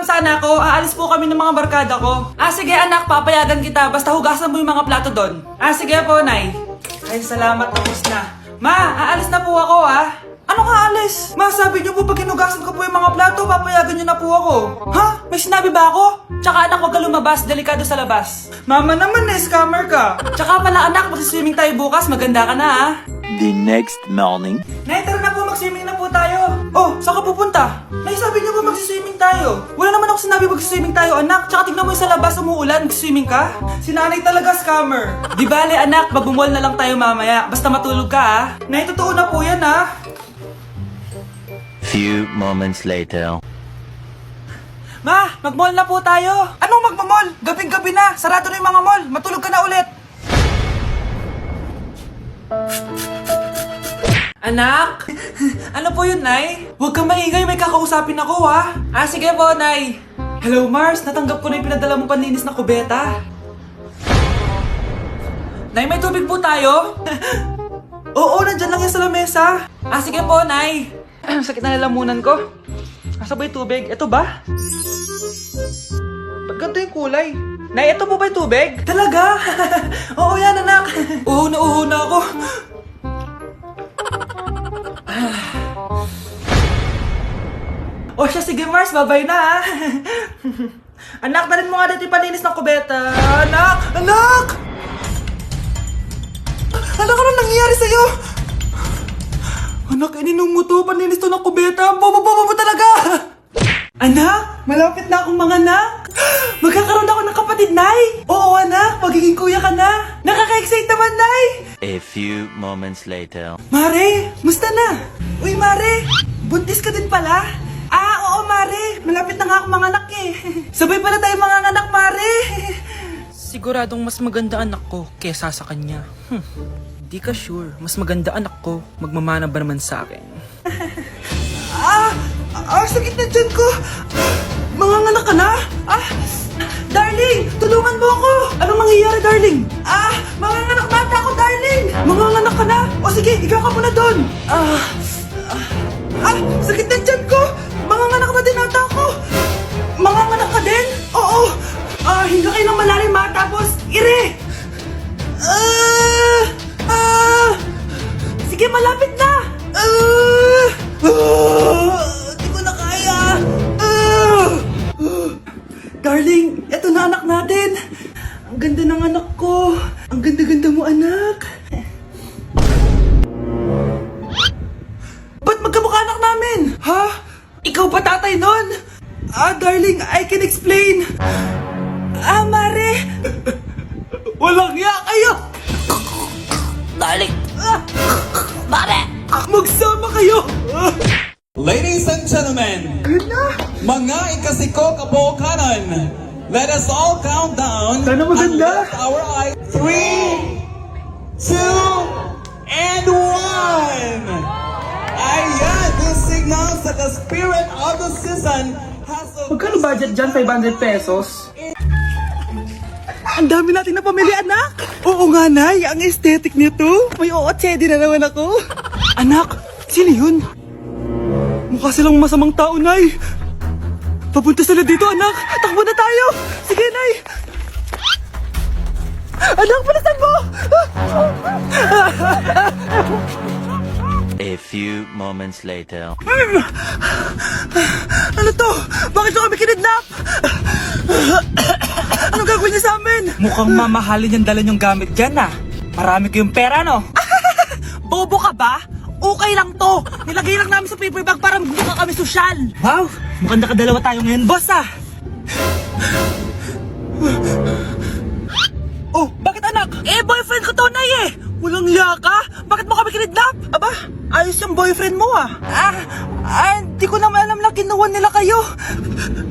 sana ako. Aalis po kami ng mga barkada ko. Sige anak, papayagan kita. Basta hugasan mo yung mga plato doon. Sige po, Nay. Ay, salamat, tapos na. Ma, aalis na po ako, Ano nga alis? Ma, sabi niyo po pag hinugasan ko po yung mga plato, papayagan niyo na po ako. Ha? May sinabi ba ako? Tsaka anak, huwag ka lumabas. Delikado sa labas. Mama naman, scammer ka. Tsaka pala anak, magsiswimming tayo bukas. Maganda ka na, The next morning. Nay, tara na po, mag-swimming na po tayo. Oh, saan ka pupunta? Nay, sabi niyo ba mag-swimming tayo? Wala naman ako sinabi mag-swimming tayo, anak. Tsaka tignan mo yung sa labas, umuulan, mag-swimming ka? Si nanay talaga scammer. Di bale, anak, mag-mall na lang tayo mamaya. Basta matulog ka, Nay, totoo na po yan, Few moments later. Ma, mag-mall na po tayo. Anong mag-mall? Gabing-gabi na. Sarado na yung mga mall. Matulog ka na ulit. Anak? Ano po yun, Nay? Huwag kang maingay, may kakausapin ako, sige po, Nay. Hello, Mars. Natanggap ko na yung pinadala mong panlinis na kubeta. Nay, may tubig po tayo? Oo, nandyan lang yan sa lamesa. Sige po, Nay. Sakit na lalamunan ko. Asa ba yung tubig? Ito ba? Ba't ganito yung kulay? Nay, ito po ba yung tubig? Talaga? Oo yan, anak. Uho na ako. O siya, sige Mars, babay na Anak, dalhin mo nga dito yung palinis ng kubeta. Anak! Anak! Anak, anong nangyayari sa'yo? Anak, ininom mo to, paninis to ng kubeta. Bobo talaga! Anak, malapit na akong manganak. Magkakaroon ako ng kapatid, Nay. Oo, anak, magiging kuya ka na. Nakaka-excite naman, Nay. A few moments later. Mare, musta na? Uy, Mare, buntis ka din pala? Oo, Mare, malapit na nga akong manganak Sabay pala tayo manganganak, Mare. Siguradong mas maganda anak ko kesa sa kanya. Di ka sure, mas maganda anak ko, magmamana ba naman sa akin? Sakit na dyan ko! Manganganak ka na? Darling, tulungan mo ako! Anong mangyayari, darling? Manganganak bata ako, darling! Manganganak ka na? O sige, ikaw ka muna doon! Sakit na dyan ko! Manganganak na din ata ako! Manganganak ka din? Oo! Hinga kayo ng malalim tapos, ire! Sige, malapit na! Di ko na kaya! Darling, eto na anak natin! Ang ganda ng anak ko! Ang ganda-ganda mo, anak! Ba't magkamukha anak namin? Ha? Ikaw ba tatay nun? Darling, I can explain! Mare! Walang ya kayo! Darling! Mare! Magsama kayo! Ladies and gentlemen, Good na! mga ikasiko kabukanan, let us all count down Sana maganda. and lift our eyes. 3, 2, and 1! Ayan, this signals that the spirit of the season has Magkano budget dyan? 500 pesos? Ang dami natin na pamili, anak! Oo nga, Nay. Ang aesthetic nito. May ootsedi na naman ako. Anak, sino yun? Mukha silang masamang tao, Nay. Papunta sila dito, anak. Takbo na tayo. Sige, Nay. Anak, palasan mo! A few moments later. Ano to? Bakit nyo kami kinidnap? Anong gagawin niya sa amin? Mukhang mamahalin yung dala nyong gamit dyan, Marami kayong pera, no? Bobo ka ba? Okay lang to. Nilagay lang namin sa paper bag para mukha kami sosyal. Wow, mukhang nakadalawa tayo ngayon, boss, Oh, bakit anak? Boyfriend ko to, Nay, Walang hiya ka? Bakit mo kami kinidnap? Aba, ayos yung boyfriend mo, hindi ko naman alam na kinuha nila kayo.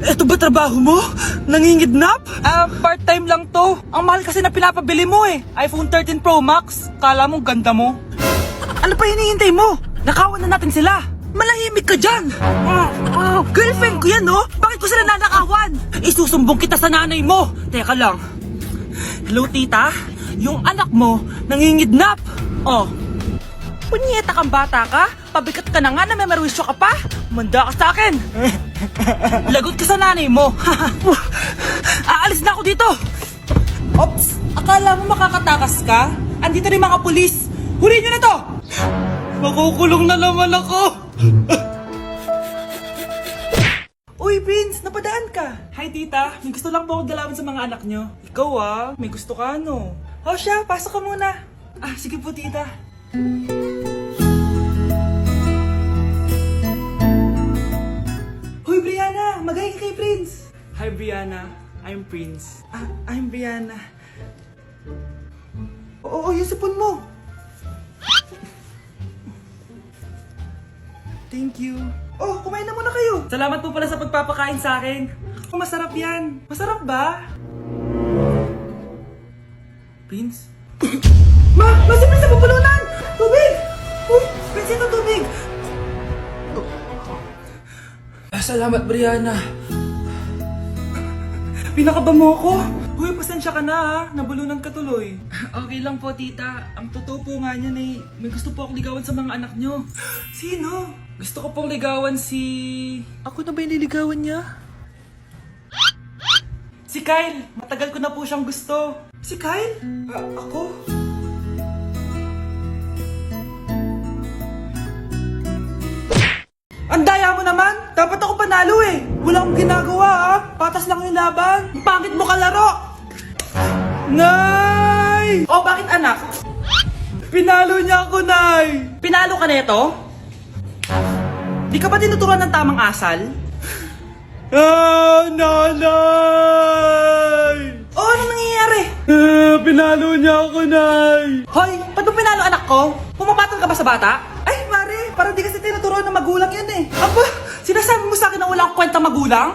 Eto ba trabaho mo? Nangingidnap? Part-time lang to. Ang mahal kasi na pinapabili mo, iPhone 13 Pro Max. Kala mo ganda mo. Ano pa hinihintay mo? Nakawan na natin sila. Malahimik ka dyan. Girlfriend ko yan, no? Bakit ko sila nanakawan? Isusumbong kita sa nanay mo. Teka lang. Hello, tita? Yung anak mo, nangingidnap. Punyeta kang bata ka? Pabigat ka na nga na may marwisyo ka pa? Manda ka sa akin! Lagot ka sa nanay mo! Aalis na ako dito! Ops! Akala mo makakatakas ka? Andito rin mga pulis! Huli nyo na to! Makukulong na naman ako! Uy, Vince! Napadaan ka! Hi, tita! May gusto lang po akong galawin sa mga anak nyo. Ikaw may gusto ka no? O siya, pasok ka muna! Ah, sige po, tita. Hoy, Brianna! Magay ka kay Prince! Hi, Brianna. I'm Prince. Ah, I'm Brianna. Oo, yung sipon mo. Thank you. Oh, kumain na muna kayo. Salamat po pala sa pagpapakain sa akin. Oh, masarap yan. Masarap ba? Prince? Si Prince na pupulunan! Tubig! Uy, Prince, ito tubig! Salamat, Brianna. Pinakaba mo ako. Uy, pasensya ka na ha. Nabulunan ka tuloy. Okay lang po, tita. Ang totoo po nga niyan may gusto po akong ligawan sa mga anak nyo. Sino? Gusto ko pong ligawan si... Ako na ba yung niligawan niya? Si Kyle. Matagal ko na po siyang gusto. Si Kyle? Ako? Ang daya mo naman! Dapat ako panalo eh! Wala akong ginagawa ha! Patas lang yung laban! Pangit mo kalaro! Nay! Oh, bakit anak? Pinalo niya ako, Nay! Pinalo ka neto? Di ka ba tinuturuan ng tamang asal? Nanay! Oh, ano nangyayari? Pinalo niya ako, Nay! Hoy, ba't mo pinalo anak ko? Pumapatol ka ba sa bata? Ay, Mare, parang di kasi tinuturuan ng magulang yan eh. Aba, sinasabi mo sa akin na walang kwenta magulang?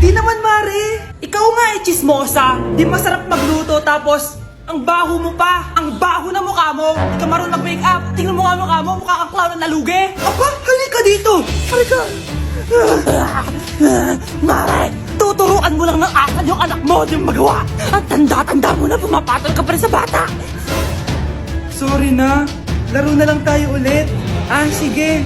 Di naman, Mare. Ikaw nga eh, chismosa. Di masarap magluto tapos ang baho mo pa. Ang baho na mukha mo. Di ka marunong mag-make up. Tingnan mo nga mukha mo, mukha kang clown na nalugi. Aba, halika dito. Halika. Mare, tuturuan mo lang ng asal yung anak mo, di mo magawa. Ang tanda-tanda mo na pumapatol ka pa rin sa bata. Sorry na. Laro na lang tayo ulit. Ah, sige.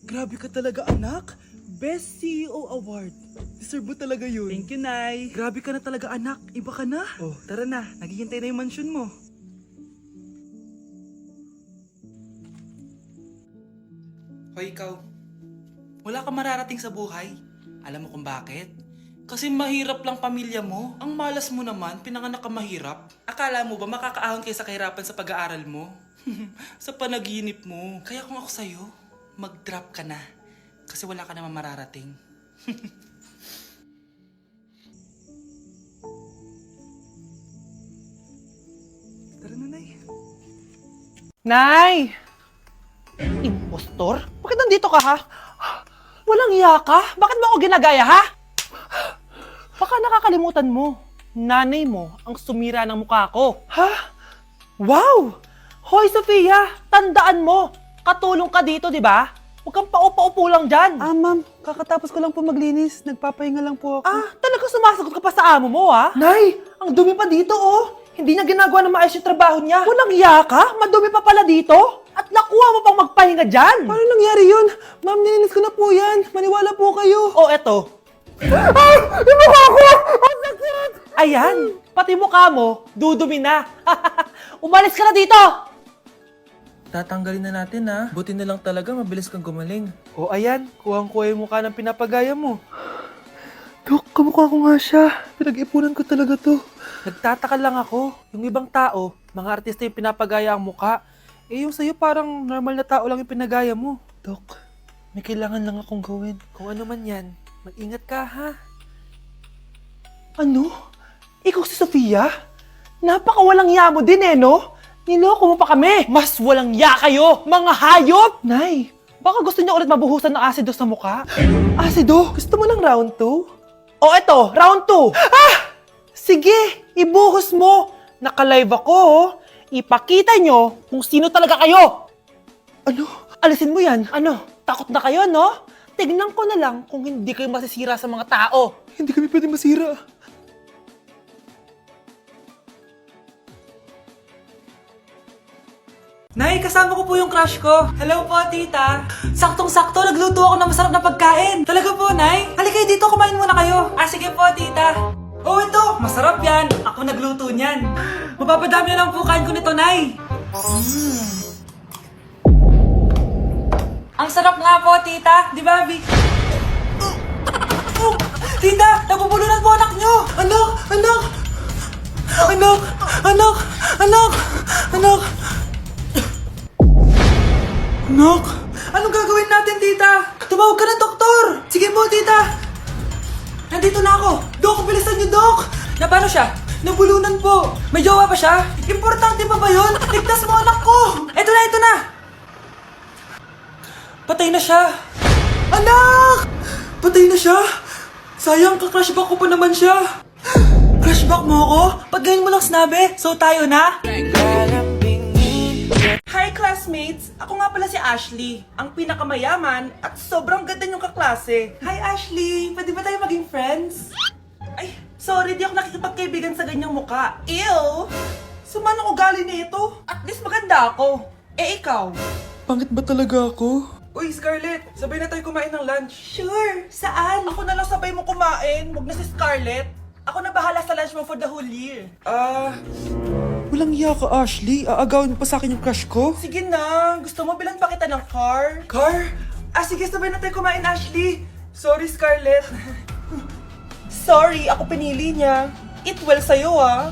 Grabe ka talaga, anak. Best CEO Award. Deserve mo talaga yun. Thank you, Nay. Grabe ka na talaga, anak. Iba ka na. Oh, tara na. Naghihintay na yung mansion mo. Hoy, ikaw. Wala ka mararating sa buhay. Alam mo kung bakit? Kasi mahirap lang pamilya mo. Ang malas mo naman, pinanganak ka mahirap. Akala mo ba makakaahon kayo sa kahirapan sa pag-aaral mo? Sa panaginip mo. Kaya kung ako sa'yo, mag-drop ka na. Kasi wala ka naman mararating. Tara na, Nay. Nay! Impostor? Bakit nandito ka, ha? Walang iya ka? Bakit mo ako ginagaya, ha? Baka nakakalimutan mo. Nanay mo ang sumira ng mukha ko. Ha? Wow! Hoy, Sofia! Tandaan mo! Katulong ka dito, di ba? Huwag kang paupa-upo lang dyan. Ma'am, kakatapos ko lang po maglinis. Nagpapahinga lang po ako. Talaga sumasagot ka pa sa amo mo, ha? Nay! Ang dumi pa dito, oh! Hindi niya ginagawa na maayos yung trabaho niya. Walang iya ka? Madumi pa pala dito? At nakuha mo pang magpahinga dyan! Paano nangyari yun? Ma'am, nilinis ko na po yan. Maniwala po kayo. Oh, eto. Yung mukha ko! Ang sakit! Ayan, pati mukha mo, dudumi na. Umalis ka na dito! Tatanggalin na natin ha. Buti na lang talaga mabilis kang gumaling. O ayan, kuhang-kuha yung mukha ng pinapagaya mo. Dok, kamukha ko nga siya. Pinag-ipunan ko talaga to. Nagtataka lang ako. Yung ibang tao, mga artista yung pinapagaya ang mukha. Eh yung sa'yo parang normal na tao lang yung pinagaya mo. Dok, may kailangan lang akong gawin. Kung ano man yan, mag-ingat ka ha. Ano? Ikaw si Sofia? Napakawalang ya mo din eh, no? Niloko mo pa kami! Mas walang ya kayo, mga hayop! Nay, baka gusto niyo ulit mabuhusan ng asido sa mukha? Asido? Gusto mo ng round 2? O eto, round 2! Sige, ibuhos mo! Naka-live ako, oh. Ipakita nyo kung sino talaga kayo! Ano? Alisin mo yan. Ano? Takot na kayo, no? Tignan ko na lang kung hindi kayo masisira sa mga tao. Hindi kami pwede masira. Nay, kasama ko po yung crush ko. Hello po, tita. Saktong-sakto, nagluto ako ng masarap na pagkain. Talaga po, Nay. Halika kayo dito, kumain muna kayo. Sige po, tita. Oh, ito. Masarap yan. Ako nagluto niyan. Mapapadami na lang po kain ko nito, Nay. Ang sarap nga po, tita. Di ba, Vic? Tita, nabubulunan po anak nyo. Anak, anak. Anak, anak, anak, anak. Anak, anong gagawin natin, tita? Tumawag ka ng doktor. Sige po, tita. Nandito na ako. Dok, bilisan niyo, Dok. Na paano siya? Nabulunan po. May jowa ba siya? Importante pa ba yun? Ligtas mo anak ko. Ito na, ito na. Patay na siya. Anak! Patay na siya. Sayang, ka-crushback ko pa naman siya. Crushback mo ako? Pag ganyan mo lang sinabi, so tayo na? Hi classmates! Ako nga pala si Ashley, ang pinakamayaman at sobrang ganda niyong kaklase. Hi Ashley! Pwede ba tayo maging friends? Ay, sorry, di ako nakikipagkaibigan sa ganyang muka. Ew! Sama ng ugali nito. At least maganda ako. Eh ikaw? Pangit ba talaga ako? Uy, Scarlett! Sabay na tayo kumain ng lunch. Sure! Saan? Ako na lang sabay mo kumain. Huwag na si Scarlett. Ako na bahala sa lunch mo for the whole year. Walang iya ka, Ashley. Aagawin mo pa sa akin yung crush ko? Sige na. Gusto mo bilan pa kita ng car? Car? Sige, sabay na tayo kumain, Ashley. Sorry, Scarlett. Sorry, ako pinili niya. Eat well sa'yo, ah.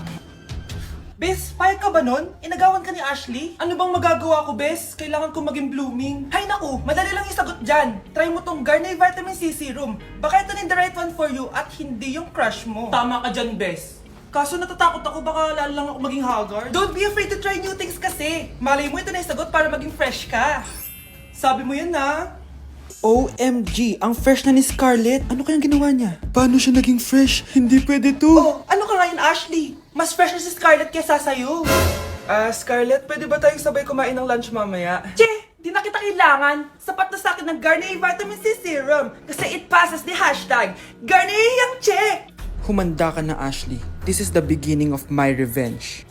Bes, payag ka ba nun? Inagawan ka ni Ashley? Ano bang magagawa ko, Bes? Kailangan ko maging blooming. Hay naku, madali lang yung sagot dyan. Try mo tong Garnier Vitamin C Serum. Baka ito na the right one for you at hindi yung crush mo. Tama ka dyan, Bes. Kaso natatakot ako, baka lalo lang ako maging haggard. Don't be afraid to try new things kasi. Malay mo ito na yung sagot para maging fresh ka. Sabi mo yun na. OMG, ang fresh na ni Scarlett. Ano kayang ginawa niya? Paano siya naging fresh? Hindi pwede to. Oh, ano ka ngayon, Ashley? Mas fresh na si Scarlett kesa sa'yo. Scarlett, pwede ba tayong sabay kumain ng lunch mamaya? Che, di na kita kailangan. Sapat na sa akin ng Garnier Vitamin C Serum. Kasi it passes the hashtag Garnier yang che. Humanda ka na, Ashley. This is the beginning of my revenge.